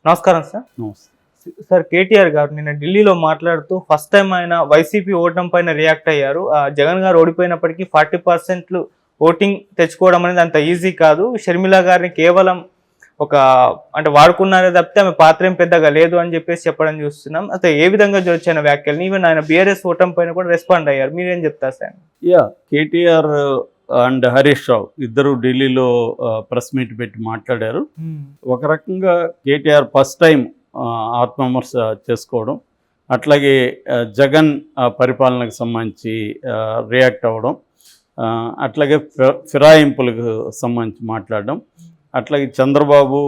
నమస్కారం సార్. నమస్తే. సార్ కేటీఆర్ గారు నిన్న ఢిల్లీలో మాట్లాడుతూ ఫస్ట్ టైం ఆయన వైసీపీ ఓటమి పైన రియాక్ట్ అయ్యారు. జగన్ గారు ఓడిపోయినప్పటికీ 40% ఓటింగ్ తెచ్చుకోవడం అనేది అంత ఈజీ కాదు. షర్మిల గారిని కేవలం ఒక అంటే వాడుకున్నారే తప్పితే ఆమె పాత్ర ఏం పెద్దగా లేదు అని చెప్పేసి చెప్పడం చూస్తున్నాం. అయితే ఏ విధంగా చూడొచ్చిన వ్యాఖ్యలు ఈవెన్ ఆయన బీఆర్ఎస్ ఓటమి పైన కూడా రెస్పాండ్ అయ్యారు. మీరేం చెప్తారు సార్? కేటీఆర్ అండ్ హరీష్ రావు ఇద్దరు ఢిల్లీలో ప్రెస్ మీట్ పెట్టి మాట్లాడారు. ఒక రకంగా కేటీఆర్ ఫస్ట్ టైం ఆత్మవిమర్శ చేసుకోవడం, అట్లాగే జగన్ పరిపాలనకు సంబంధించి రియాక్ట్ అవ్వడం, అట్లాగే ఫిరాయింపులకు సంబంధించి మాట్లాడడం, అట్లాగే చంద్రబాబు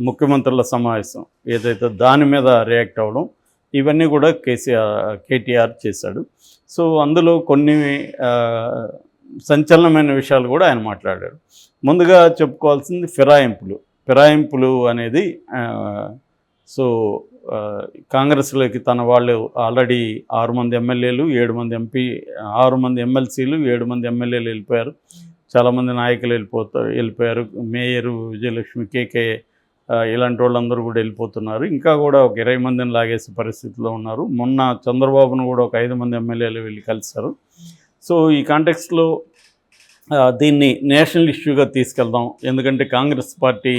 ముఖ్యమంత్రుల సమావేశం ఏదైతే దాని మీద రియాక్ట్ అవ్వడం, ఇవన్నీ కూడా కేటీఆర్ చేశాడు. సో అందులో కొన్ని సంచలనమైన విషయాలు కూడా ఆయన మాట్లాడాడు. ముందుగా చెప్పుకోవాల్సింది ఫిరాయింపులు అనేది కాంగ్రెస్లోకి తన వాళ్ళు ఆల్రెడీ 6 మంది ఎమ్మెల్యేలు, 7 మంది ఎంపీ, 6 మంది ఎమ్మెల్సీలు, 7 మంది ఎమ్మెల్యేలు వెళ్ళిపోయారు. చాలామంది నాయకులు వెళ్ళిపోయారు. మేయరు విజయలక్ష్మి, కేకే ఇలాంటి వాళ్ళందరూ కూడా వెళ్ళిపోతున్నారు. ఇంకా కూడా ఒక 20 మందిని లాగేసే పరిస్థితిలో ఉన్నారు. మొన్న చంద్రబాబును కూడా ఒక 5 మంది ఎమ్మెల్యేలు వెళ్ళి కలిశారు. సో ఈ కాంటెక్స్ట్లో దీన్ని నేషనల్ ఇష్యూగా తీసుకెళ్దాం. ఎందుకంటే కాంగ్రెస్ పార్టీ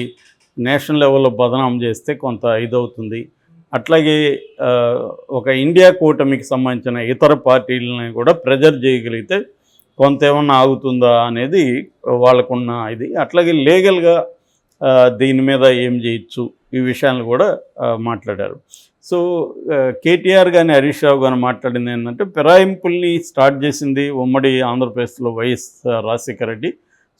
నేషనల్ లెవెల్లో బదనాం చేస్తే కొంత ఇదవుతుంది. అట్లాగే ఒక ఇండియా కూటమికి సంబంధించిన ఇతర పార్టీలని కూడా ప్రెజర్ చేయగలిగితే కొంత ఏమన్నా ఆగుతుందా అనేది వాళ్ళకున్న ఇది. అట్లాగే లీగల్గా దీని మీద ఏం చేయొచ్చు ఈ విషయాన్ని కూడా మాట్లాడారు. సో కేటీఆర్ కానీ హరీష్ రావు కానీ మాట్లాడింది ఏంటంటే, ఫిరాయింపుల్ని స్టార్ట్ చేసింది ఉమ్మడి ఆంధ్రప్రదేశ్లో వైఎస్ రాజశేఖర రెడ్డి.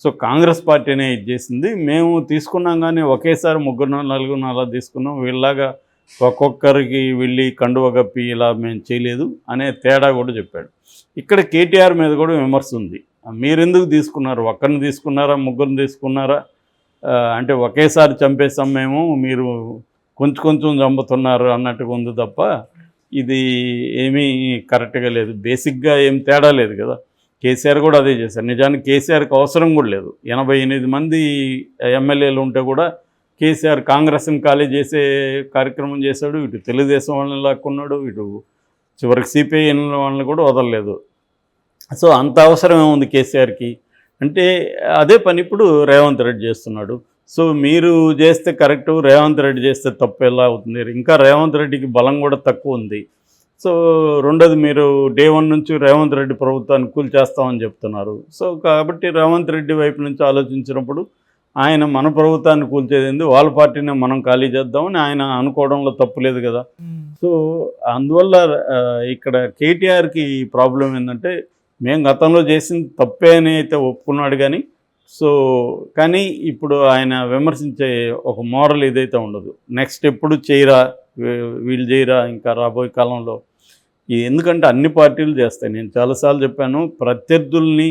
సో కాంగ్రెస్ పార్టీనే ఇది చేసింది. మేము తీసుకున్నాం కానీ ఒకేసారి 3 4 అలా తీసుకున్నాం. వీళ్ళలాగా ఒక్కొక్కరికి వెళ్ళి కండువ కప్పి ఇలా మేము చేయలేదు అనే తేడా కూడా చెప్పాడు. ఇక్కడ కేటీఆర్ మీద కూడా విమర్శ ఉంది. మీరెందుకు తీసుకున్నారు? ఒక్కరిని తీసుకున్నారా, 3 తీసుకున్నారా? అంటే ఒకేసారి చంపేసాం మేము, మీరు కొంచెం చంపుతున్నారు అన్నట్టుగా ఉంది తప్ప ఇది ఏమీ కరెక్ట్గా లేదు. బేసిక్గా ఏం తేడా లేదు కదా. కేసీఆర్ కూడా అదే చేశారు. నిజానికి కేసీఆర్కి అవసరం కూడా లేదు. 88 మంది ఎమ్మెల్యేలు ఉంటే కూడా కేసీఆర్ కాంగ్రెస్ని ఖాళీ చేసే కార్యక్రమం చేశాడు. ఇటు తెలుగుదేశం వాళ్ళని లాక్కున్నాడు, ఇటు చివరికి సిపిఐ వాళ్ళని కూడా వదలలేదు. సో అంత అవసరం ఏముంది కేసీఆర్కి? అంటే అదే పని ఇప్పుడు రేవంత్ రెడ్డి చేస్తున్నాడు. సో మీరు చేస్తే కరెక్టు, రేవంత్ రెడ్డి చేస్తే తప్పు ఎలా అవుతుంది? ఇంకా రేవంత్ రెడ్డికి బలం కూడా తక్కువ ఉంది. సో రెండోది, మీరు డే 1 నుంచి రేవంత్ రెడ్డి ప్రభుత్వాన్ని కూల్చేస్తామని చెప్తున్నారు. సో కాబట్టి రేవంత్ రెడ్డి వైపు నుంచి ఆలోచించినప్పుడు ఆయన మన ప్రభుత్వాన్ని కూల్చేది, వాళ్ళ పార్టీని మనం ఖాళీ చేద్దామని ఆయన అనుకోవడంలో తప్పు లేదు కదా. సో అందువల్ల ఇక్కడ కేటీఆర్కి ప్రాబ్లం ఏంటంటే, మేము గతంలో చేసింది తప్పే అని అయితే ఒప్పుకున్నాడు కానీ ఇప్పుడు ఆయన విమర్శించే ఒక మోరల్ ఇదైతే ఉండదు. నెక్స్ట్ ఎప్పుడు చేయరా, వీళ్ళు చేయరా ఇంకా రాబోయే కాలంలో. ఎందుకంటే అన్ని పార్టీలు చేస్తాయి. నేను చాలాసార్లు చెప్పాను, ప్రత్యర్థుల్ని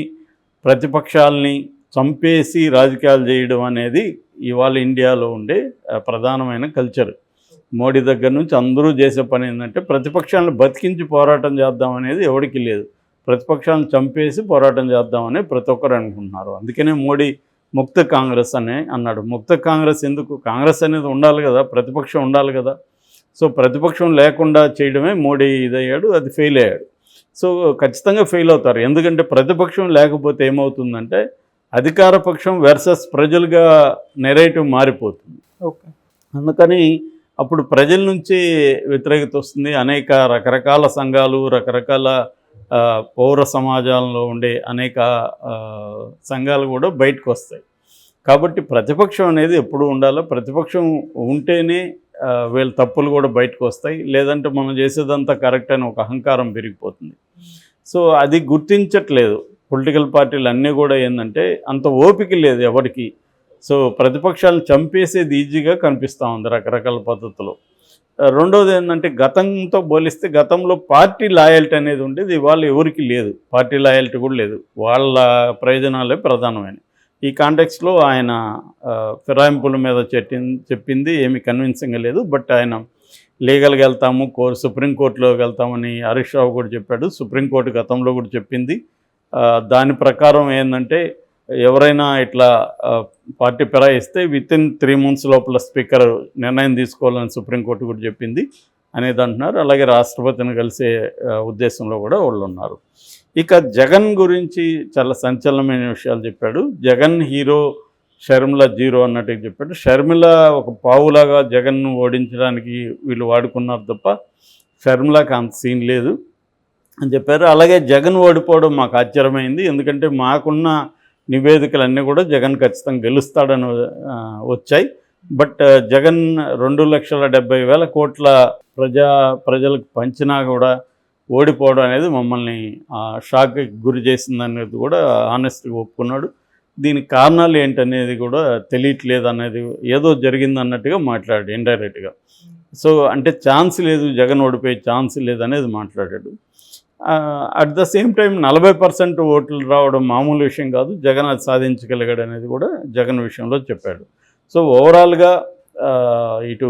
ప్రతిపక్షాలని చంపేసి రాజకీయాలు చేయడం అనేది ఇవాళ ఇండియాలో ఉండే ప్రధానమైన కల్చర్. మోడీ దగ్గర నుంచి అందరూ చేసే పని ఏంటంటే, ప్రతిపక్షాలను బతికించి పోరాటం చేద్దాం అనేది ఎవరికి లేదు. ప్రతిపక్షాలను చంపేసి పోరాటం చేద్దామని ప్రతి ఒక్కరు అనుకుంటున్నారు. అందుకనే మోడీ ముక్త కాంగ్రెస్ అని అన్నాడు. ముక్త కాంగ్రెస్ ఎందుకు? కాంగ్రెస్ అనేది ఉండాలి కదా, ప్రతిపక్షం ఉండాలి కదా. సో ప్రతిపక్షం లేకుండా చేయడమే మోడీ ఇదయ్యాడు, అది ఫెయిల్ అయ్యాడు. సో ఖచ్చితంగా ఫెయిల్ అవుతారు. ఎందుకంటే ప్రతిపక్షం లేకపోతే ఏమవుతుందంటే, అధికార పక్షం వర్సెస్ ప్రజలుగా నెరేటివ్ మారిపోతుంది. ఓకే. అందుకని అప్పుడు ప్రజల నుంచి వ్యతిరేకత వస్తుంది. అనేక రకరకాల సంఘాలు, రకరకాల పౌర సమాజంలో ఉండే అనేక సంఘాలు కూడా బయటకు వస్తాయి. కాబట్టి ప్రతిపక్షం అనేది ఎప్పుడు ఉండాలో, ప్రతిపక్షం ఉంటేనే వీళ్ళ తప్పులు కూడా బయటకు వస్తాయి. లేదంటే మనం చేసేదంతా కరెక్ట్ అని ఒక అహంకారం పెరిగిపోతుంది. సో అది గుర్తించట్లేదు పొలిటికల్ పార్టీలు అన్నీ కూడా. ఏంటంటే అంత ఓపిక లేదు ఎవరికి. సో ప్రతిపక్షాలను చంపేసేది ఈజీగా కనిపిస్తూ ఉంది రకరకాల పద్ధతులు. రెండోది ఏంటంటే, గతంతో పోలిస్తే గతంలో పార్టీ లాయల్టీ అనేది ఉండేది, ఇవాళ ఎవరికి లేదు. పార్టీ లాయల్టీ కూడా లేదు. వాళ్ళ ప్రయోజనాలే ప్రధానమైన. ఈ కాంటెక్స్లో ఆయన ఫిరాయింపుల మీద చెప్పింది ఏమీ కన్విన్సింగ్గా లేదు. బట్ ఆయన లీగల్గా వెళ్తాము, సుప్రీంకోర్టులోకి వెళ్తామని హరీష్ రావు కూడా చెప్పాడు. సుప్రీంకోర్టు గతంలో కూడా చెప్పింది. దాని ప్రకారం ఏంటంటే, ఎవరైనా ఇట్లా పార్టీ ఫిరాయిస్తే వితిన్ 3 months లోపల స్పీకర్ నిర్ణయం తీసుకోవాలని సుప్రీంకోర్టు కూడా చెప్పింది అనేది అంటున్నారు. అలాగే రాష్ట్రపతిని కలిసే ఉద్దేశంలో కూడా వాళ్ళు ఉన్నారు. ఇక జగన్ గురించి చాలా సంచలనమైన విషయాలు చెప్పాడు. జగన్ హీరో, షర్మిల జీరో అన్నట్టుగా చెప్పాడు. షర్మిల ఒక పావులాగా జగన్ను ఓడించడానికి వీళ్ళు వాడుకున్నారు తప్ప షర్మిలకి అంత సీన్ లేదు అని చెప్పారు. అలాగే జగన్ ఓడిపోవడం మాకు ఆశ్చర్యమైంది, ఎందుకంటే మాకున్న నివేదికలన్నీ కూడా జగన్ ఖచ్చితంగా గెలుస్తాడని వచ్చాయి. బట్ జగన్ 2,70,000 కోట్ల ప్రజలకు పంచినా కూడా ఓడిపోవడం అనేది మమ్మల్ని షాక్కి గురి చేసిందనేది కూడా ఆనెస్ట్గా ఒప్పుకున్నాడు. దీనికి కారణాలు ఏంటనేది కూడా తెలియట్లేదు అనేది, ఏదో జరిగింది అన్నట్టుగా మాట్లాడాడు ఇండైరెక్ట్గా. సో అంటే ఛాన్స్ లేదు, జగన్ ఓడిపోయే ఛాన్స్ లేదనేది మాట్లాడాడు. అట్ ద సేమ్ టైం 40% ఓట్లు రావడం మామూలు విషయం కాదు, జగన్ అది సాధించగలిగాడు అనేది కూడా జగన్ విషయంలో చెప్పాడు. సో ఓవరాల్గా ఇటు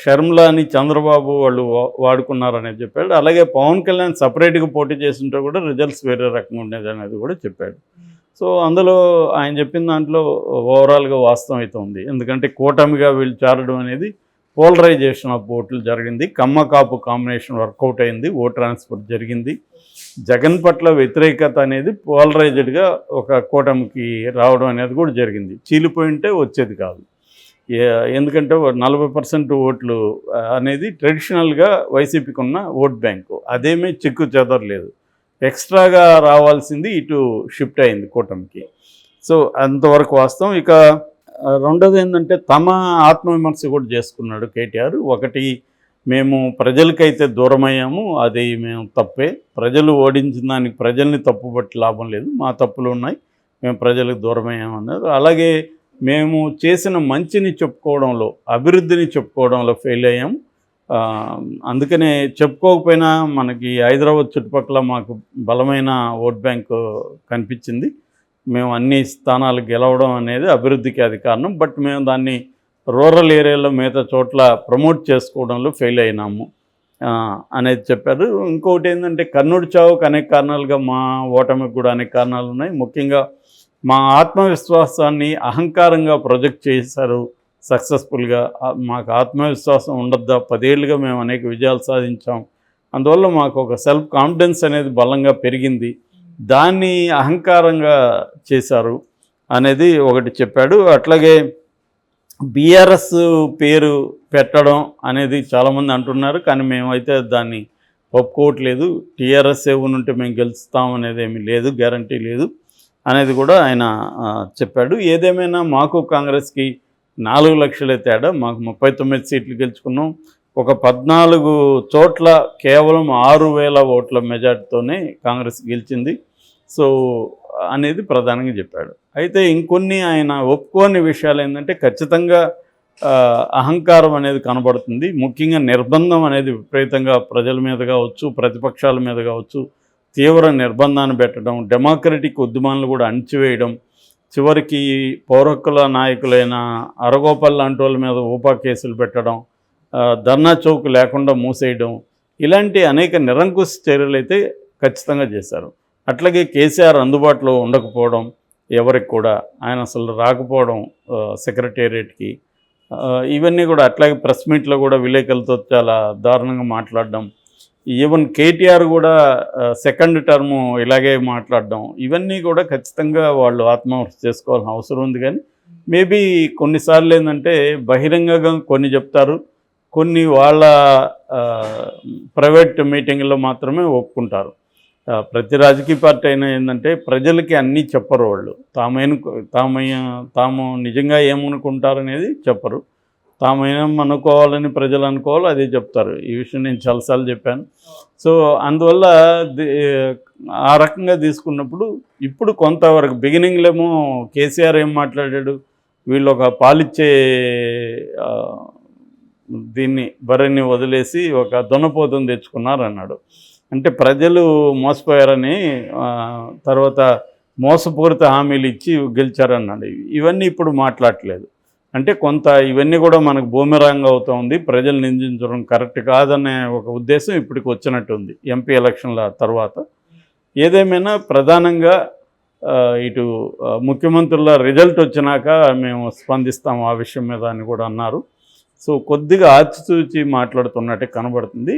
షర్మిలాని చంద్రబాబు వాళ్ళు వాడుకున్నారనేది చెప్పాడు. అలాగే పవన్ కళ్యాణ్ సపరేట్గా పోటీ చేస్తుంటే కూడా రిజల్ట్స్ వేరే రకంగా ఉండేది అనేది కూడా చెప్పాడు. సో అందులో ఆయన చెప్పిన దాంట్లో ఓవరాల్గా వాస్తవం అయితే ఉంది. ఎందుకంటే కూటమిగా వీళ్ళు చేరడం అనేది పోలరైజేషన్ ఆఫ్ ఓట్లు జరిగింది, కమ్మ కాపు కాంబినేషన్ వర్కౌట్ అయింది, ఓట్ ట్రాన్స్ఫర్ జరిగింది. జగన్ పట్ల వ్యతిరేకత అనేది పోలరైజ్డ్గా ఒక కూటమికి రావడం అనేది కూడా జరిగింది. చీలిపోయింటే వచ్చేది కాదు, ఎందుకంటే 40% ఓట్లు అనేది ట్రెడిషనల్గా వైసీపీకి ఉన్న ఓట్ బ్యాంకు, అదేమీ చిక్కు చెదరలేదు. ఎక్స్ట్రాగా రావాల్సింది ఇటు షిఫ్ట్ అయింది కూటమికి. సో అంతవరకు వాస్తవం. ఇక రెండోది ఏంటంటే తమ ఆత్మవిమర్శ కూడా చేసుకున్నాడు కేటీఆర్. ఒకటి, మేము ప్రజలకైతే దూరమయ్యాము, అది మేము తప్పే, ప్రజలు ఓడించిన దానికి ప్రజల్ని తప్పుపట్టి లాభం లేదు, మా తప్పులు ఉన్నాయి, మేము ప్రజలకు దూరమయ్యామన్నారు. అలాగే మేము చేసిన మంచిని చెప్పుకోవడంలో, అభివృద్ధిని చెప్పుకోవడంలో ఫెయిల్ అయ్యాము. అందుకనే చెప్పుకోకపోయినా మనకి హైదరాబాద్ చుట్టుపక్కల మాకు బలమైన ఓట్ బ్యాంకు కనిపించింది, మేము అన్ని స్థానాలు గెలవడం అనేది అభివృద్ధికి అది కారణం. బట్ మేము దాన్ని రూరల్ ఏరియాలో మిగతా చోట్ల ప్రమోట్ చేసుకోవడంలో ఫెయిల్ అయినాము అనేది చెప్పారు. ఇంకొకటి ఏంటంటే కర్నూలు చావుకు అనేక కారణాలుగా, మా ఓటమికి కూడా అనేక కారణాలు ఉన్నాయి. ముఖ్యంగా మా ఆత్మవిశ్వాసాన్ని అహంకారంగా ప్రొజెక్ట్ చేశారు సక్సెస్ఫుల్గా. మాకు ఆత్మవిశ్వాసం ఉండద్దా, 10 ఏళ్ళుగా మేము అనేక విజయాలు సాధించాం, అందువల్ల మాకు ఒక సెల్ఫ్ కాన్ఫిడెన్స్ అనేది బలంగా పెరిగింది, దాన్ని అహంకారంగా చేశారు అనేది ఒకటి చెప్పాడు. అట్లాగే బీఆర్ఎస్ పేరు పెట్టడం అనేది చాలామంది అంటున్నారు, కానీ మేమైతే దాన్ని ఒప్పుకోవట్లేదు. టీఆర్ఎస్ ఏమనుంటే మేము గెలుస్తాం అనేది ఏమీ లేదు, గ్యారంటీ లేదు అనేది కూడా ఆయన చెప్పాడు. ఏదేమైనా మాకు కాంగ్రెస్కి 4 లక్షలే తేడా, మాకు 39 సీట్లు గెలుచుకున్నాం. ఒక 14 చోట్ల కేవలం 6,000 ఓట్ల మెజార్టీతోనే కాంగ్రెస్ గెలిచింది. సో అనేది ప్రధానంగా చెప్పాడు. అయితే ఇంకొన్ని ఆయన ఒప్పుకోని విషయాలు ఏంటంటే, ఖచ్చితంగా అహంకారం అనేది కనబడుతుంది. ముఖ్యంగా నిర్బంధం అనేది విపరీతంగా ప్రజల మీద కావచ్చు, ప్రతిపక్షాల మీద కావచ్చు తీవ్ర నిర్బంధాన్ని పెట్టడం, డెమోక్రటిక్ ఉద్యమాలను కూడా అణిచివేయడం, చివరికి పౌర హక్కుల నాయకులైన అరగోపాల్ లాంటి వాళ్ళ మీద ఊపా కేసులు పెట్టడం, ధర్నా చౌక్ లేకుండా మూసేయడం, ఇలాంటి అనేక నిరంకుశ చర్యలు అయితే ఖచ్చితంగా చేశారు. అట్లాగే కేసీఆర్ అందుబాటులో ఉండకపోవడం, ఎవరికి కూడా ఆయన అసలు రాకపోవడం సెక్రటేరియట్కి, ఇవన్నీ కూడా, అట్లాగే ప్రెస్ మీట్లో కూడా విలేకరులతో చాలా దారుణంగా మాట్లాడడం, ఈవెన్ కేటీఆర్ కూడా సెకండ్ టర్ము ఇలాగే మాట్లాడడం, ఇవన్నీ కూడా ఖచ్చితంగా వాళ్ళు ఆత్మవిమర్శ చేసుకోవాల్సిన అవసరం ఉంది. కానీ మేబీ కొన్నిసార్లు ఏంటంటే బహిరంగంగా కొన్ని చెప్తారు, కొన్ని వాళ్ళ ప్రైవేట్ మీటింగ్లో మాత్రమే ఒప్పుకుంటారు. ప్రతి రాజకీయ పార్టీ అయినా ఏంటంటే ప్రజలకి అన్నీ చెప్పరు, వాళ్ళు తాము నిజంగా ఏమనుకుంటారనేది చెప్పరు, తాము ఏమనుకోవాలని ప్రజలు అనుకోవాలి అదే చెప్తారు. ఈ విషయం నేను చాలాసార్లు చెప్పాను. సో అందువల్ల ఆ రకంగా తీసుకున్నప్పుడు ఇప్పుడు కొంతవరకు బిగినింగ్లో ఏమో కేసీఆర్ ఏం మాట్లాడాడు, వీళ్ళు ఒక పాలిచ్చే దీన్ని బర్రెని వదిలేసి ఒక దున్నపోతుని తెచ్చుకున్నారు అన్నాడు. అంటే ప్రజలు మోసపోయారని, తర్వాత మోసపూరిత హామీలు ఇచ్చి గెలిచారన్నాడు. ఇవన్నీ ఇప్పుడు మాట్లాడట్లేదు. అంటే కొంత ఇవన్నీ కూడా మనకు బూమెరాంగ్ అవుతుంది, ప్రజలు నిందించడం కరెక్ట్ కాదనే ఒక ఉద్దేశం ఇప్పటికి వచ్చినట్టుంది ఎంపీ ఎలక్షన్ల తర్వాత. ఏదేమైనా ప్రధానంగా ఇటు ముఖ్యమంత్రుల రిజల్ట్ వచ్చినాక మేము స్పందిస్తాం ఆ విషయం మీద అని కూడా అన్నారు. సో కొద్దిగా ఆచితూచి మాట్లాడుతున్నట్టే కనబడుతుంది.